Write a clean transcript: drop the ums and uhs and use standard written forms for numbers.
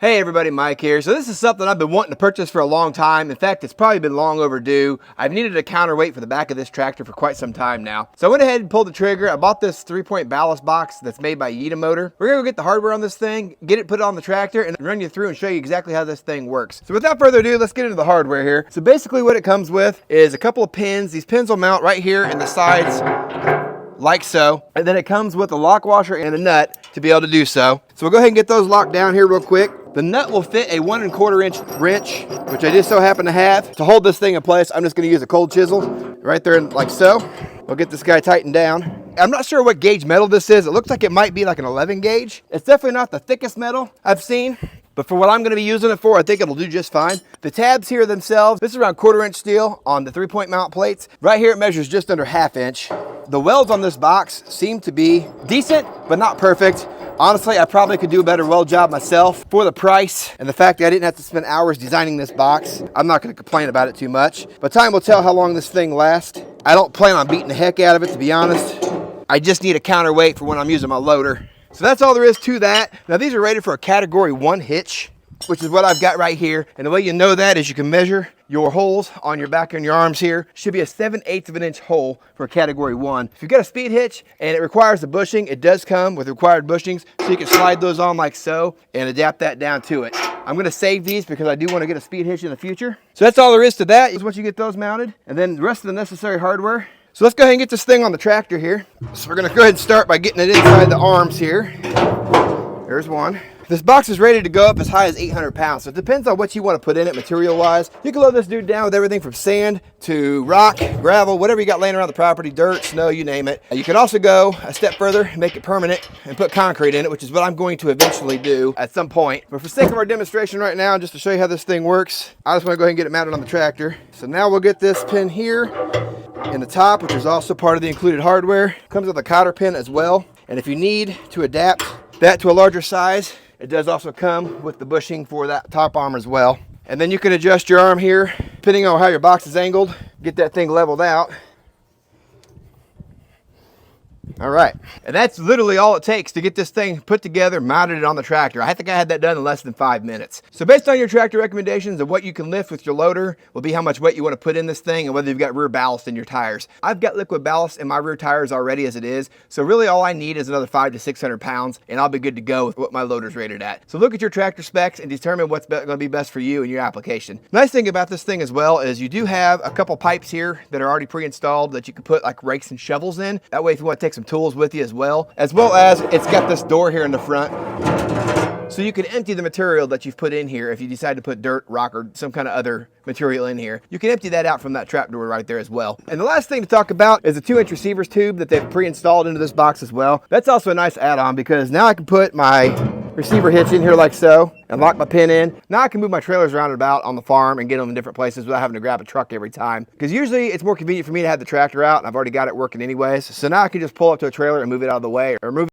Hey everybody, Mike here. So this is something I've been wanting to purchase for a long time. In fact, it's probably been long overdue. I've needed a counterweight for the back of this tractor for quite some time now. So I went ahead and pulled the trigger. I bought this 3-point ballast box that's made by Yitamotor. We're gonna go get the hardware on this thing, get it put on the tractor, and run you through and show you exactly how this thing works. So without further ado, let's get into the hardware here. So basically what it comes with is a couple of pins. These pins will mount right here in the sides, like so. And then it comes with a lock washer and a nut to be able to do so. So we'll go ahead and get those locked down here real quick. The nut will fit a 1 1/4 inch wrench, which I just so happen to have. To hold this thing in place, I'm just gonna use a cold chisel right there like so. We'll get this guy tightened down. I'm not sure what gauge metal this is. It looks like it might be like an 11 gauge. It's definitely not the thickest metal I've seen, but for what I'm gonna be using it for, I think it'll do just fine. The tabs here themselves, this is around 1/4 inch steel on the 3-point mount plates. Right here it measures just under 1/2 inch. The welds on this box seem to be decent, but not perfect. Honestly, I probably could do a better weld job myself. For the price and the fact that I didn't have to spend hours designing this box, I'm not gonna complain about it too much. But time will tell how long this thing lasts. I don't plan on beating the heck out of it, to be honest. I just need a counterweight for when I'm using my loader. So that's all there is to that. Now these are rated for a category 1 hitch, which is what I've got right here. And the way you know that is you can measure your holes on your back and your arms here. Should be a 7/8 of an inch hole for a category 1. If you've got a speed hitch and it requires the bushing, it does come with required bushings, so you can slide those on like so and adapt that down to it. I'm gonna save these because I do want to get a speed hitch in the future. So that's all there is to that, is once you get those mounted, and then the rest of the necessary hardware. So let's go ahead and get this thing on the tractor here. So we're gonna go ahead and start by getting it inside the arms here. There's one. This box is rated to go up as high as 800 pounds, so it depends on what you want to put in it material-wise. You can load this dude down with everything from sand to rock, gravel, whatever you got laying around the property, dirt, snow, you name it. You can also go a step further and make it permanent and put concrete in it, which is what I'm going to eventually do at some point. But for sake of our demonstration right now, just to show you how this thing works, I just want to go ahead and get it mounted on the tractor. So now we'll get this pin here in the top, which is also part of the included hardware. Comes with a cotter pin as well. And if you need to adapt that to a larger size, it does also come with the bushing for that top arm as well. And then you can adjust your arm here, depending on how your box is angled, get that thing leveled out. All right, and that's literally all it takes to get this thing put together, mounted on the tractor. I think I had that done in less than 5 minutes. So based on your tractor recommendations of what you can lift with your loader will be how much weight you want to put in this thing and whether you've got rear ballast in your tires. I've got liquid ballast in my rear tires already as it is, so really all I need is another 500 to 600 pounds and I'll be good to go with what my loader's rated at. So look at your tractor specs and determine what's going to be best for you and your application. Nice thing about this thing as well is you do have a couple pipes here that are already pre-installed that you can put like rakes and shovels in. That way if you want to take some tools with you as well as it's got this door here in the front, so you can empty the material that you've put in here. If you decide to put dirt, rock, or some kind of other material in here, you can empty that out from that trap door right there as well. And the last thing to talk about is a 2-inch receiver's tube that they've pre-installed into this box as well. That's also a nice add-on because now I can put my receiver hitch in here like so and lock my pin in. Now I can move my trailers around and about on the farm and get them in different places without having to grab a truck every time. Because usually it's more convenient for me to have the tractor out and I've already got it working anyways. So now I can just pull up to a trailer and move it out of the way or move